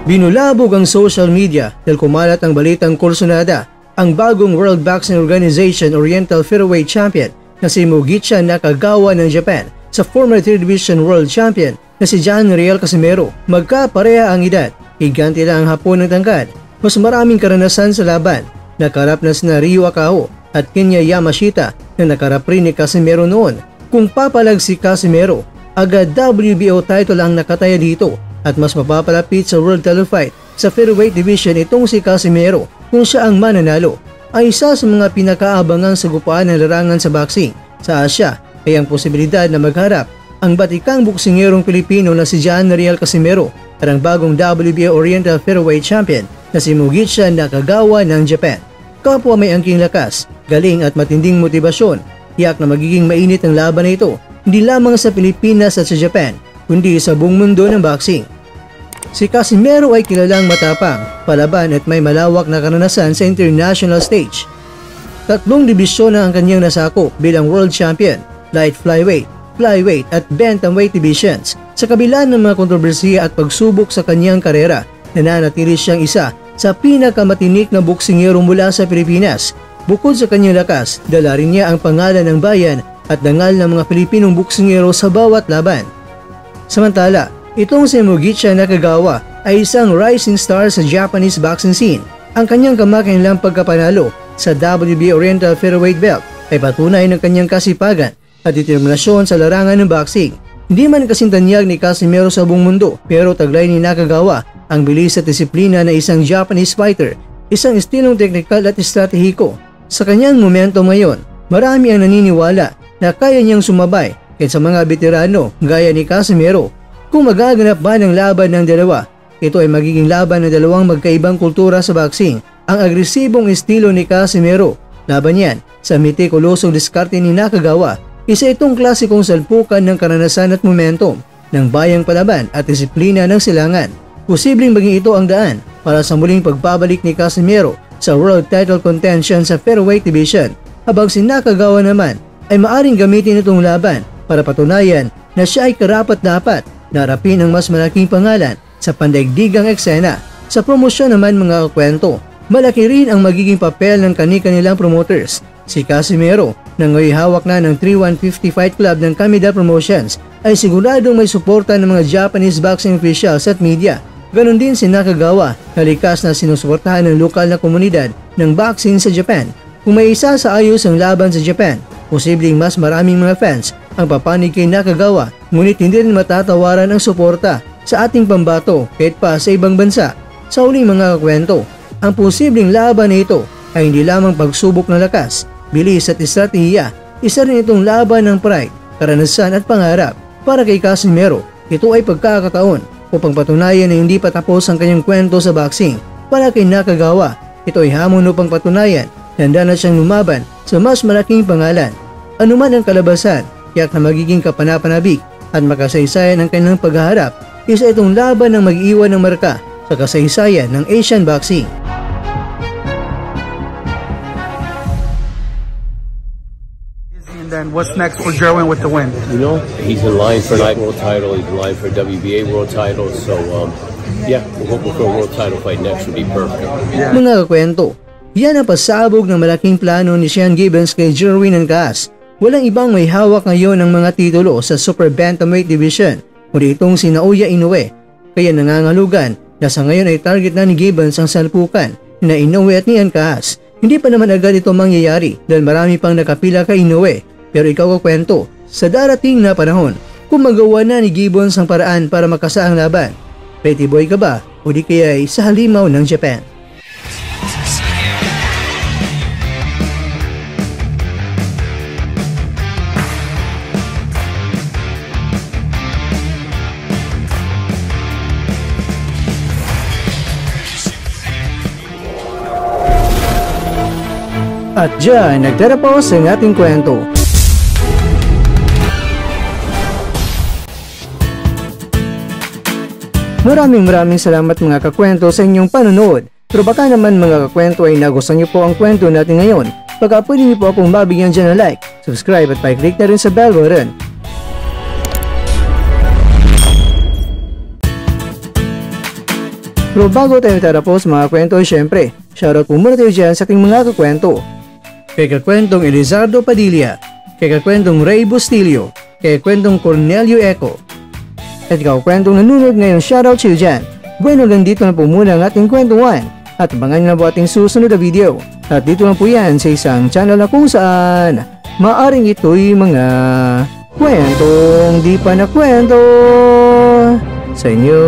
Binulabog ang social media dahil kumalat ang balitang kursunada ang bagong World Boxing Organization Oriental Featherweight Champion na si Mugicha Nakagawa ng Japan sa former 3rd Division World Champion na si John Riel Casimero. Magkapareha ang edad, higante lang ang hapon ng tangkad, mas maraming karanasan sa laban. Nakarap na sina Ryu Akao at Kenya Yamashita na nakarap rin ni Casimero noon. Kung papalag si Casimero, agad WBO title ang nakataya dito at mas mapapalapit sa World Title Fight sa Featherweight Division itong si Casimero kung siya ang mananalo. Ay isa sa mga pinakaabangang sagupaan ng larangan sa boxing sa Asia ay ang posibilidad na magharap ang batikang buksingerong Pilipino na si John Riel Casimero at ang bagong WBO Oriental Featherweight Champion na si Mugicha Nakagawa ng Japan. Kapwa may angking lakas, galing at matinding motibasyon, tiyak na magiging mainit ang laban na ito hindi lamang sa Pilipinas at sa Japan kundi sa buong mundo ng boxing. Si Casimero ay kilalang matapang, palaban at may malawak na karanasan sa international stage. 3 dibisyon na ang kanyang nasakop bilang world champion, light flyweight, flyweight at bantamweight divisions. Sa kabila ng mga kontrobersiya at pagsubok sa kanyang karera, nananatili siyang isa sa pinakamatinik na boksingero mula sa Pilipinas. Bukod sa kanyang lakas, dala rin niya ang pangalan ng bayan at dangal ng mga Pilipinong boksingero sa bawat laban. Samantala, itong si Mugicha Nakagawa ay isang rising star sa Japanese boxing scene. Ang kanyang kamakailang pagkapanalo sa WBO Oriental Featherweight belt ay patunay ng kanyang kasipagan at determinasyon sa larangan ng boxing. Hindi man kasintanyag ni Casimero sa buong mundo, pero taglay ni Nakagawa ang bilis at disiplina na isang Japanese fighter, isang estilong teknikal at estratehiko. Sa kanyang momento ngayon, marami ang naniniwala na kaya niyang sumabay kahit sa mga veterano gaya ni Casimero. Kung magaganap ba ng laban ng dalawa, ito ay magiging laban ng dalawang magkaibang kultura sa boxing. Ang agresibong estilo ni Casimero, laban yan sa metikulosong diskarte ni Nakagawa, isa itong klasikong salpukan ng karanasan at momentum ng bayang palaban at disiplina ng silangan. Posibleng maging ito ang daan para sa muling pagbabalik ni Casimero sa world title contention sa Featherweight Division, habang si Nakagawa naman ay maaring gamitin itong laban para patunayan na siya ay karapat-dapat na harapin ang mas malaking pangalan sa pandaigdigang eksena. Sa promosyon naman mga kwento, malaki rin ang magiging papel ng kani-kanilang promoters. Si Casimero na ngayon hawak na ng 3150 Fight Club ng Kamida Promotions ay siguradong may suporta ng mga Japanese boxing officials at media. Ganon din si Nakagawa na likas na sinusuportahan ng lokal na komunidad ng boxing sa Japan. Kung may isa sa ayos ang laban sa Japan, posibleng mas maraming mga fans ang papanig kay Nakagawa, ngunit hindi rin matatawaran ang suporta sa ating pambato kahit pa sa ibang bansa. Sa huling mga kwento, ang posibleng laban na ito ay hindi lamang pagsubok ng lakas, bilis at estratehiya. Isa rin itong laban ng pride, karanasan at pangarap. Para kay Casimero, ito ay pagkakataon upang patunayan na hindi pa tapos ang kanyang kwento sa boxing. Para kay Nakagawa, ito ay hamon upang patunayan na handa na siyang lumaban sa mas malaking pangalan. Anuman ang kalabasan, tiyak na magiging kapanapanabik at makasaysayan ang kanilang paghaharap. Isa itong laban ng mag-iwan ng marka sa kasaysayan ng Asian boxing. And then what's next for Jerwin with the win? You know, he's in line for a world title. He's in line for a WBA world title. So, yeah, we're hoping for a world title fight next would be perfect. Yeah. Mga kakwento, yan ang pasabog ng malaking plano ni Sean Gibbons kay Jerwin Ancaas. Walang ibang may hawak ngayon ng mga titulo sa Super Bantamweight Division, kundi itong si Naoya Inoue. Kaya nangangalugan na sa ngayon ay target na ni Gibbons ang salpukan na Inoue at ni Ancaas. Hindi pa naman agad ito mangyayari dahil marami pang nakapila kay Inoue. Pero ikaw kakwento, sa darating na panahon, kung magawa na ni Gibbons ang paraan para makasa ang laban, ready boy ka ba o di kaya ay sa halimaw ng Japan? At dyan, nagtatapos ang ating kwento. Maraming salamat mga kakwento sa inyong panonood. Pero baka naman mga kakwento ay nagustuhan niyo po ang kwento natin ngayon. Baka pwede niyo po akong mabigyan dyan ng like, subscribe at pa-click na rin sa bell button Pero bago tayo tatapos mga kwento, syempre, shoutout po muna tayo dyan sa ating mga kakwento. Kay kakwentong Elizardo Padilla, kay kakwentong Ray Bustillo, kay kakwentong Cornelio Eco, at kakwentong nanonood ngayon, shoutout sa iyo dyan. Bueno, ganito na po muna ang ating kwentuhan at abangan nyo na po ating susunod na video. At dito lang po yan sa isang channel na kung saan maaring ito'y mga kwentong di pa na kwento sa inyo.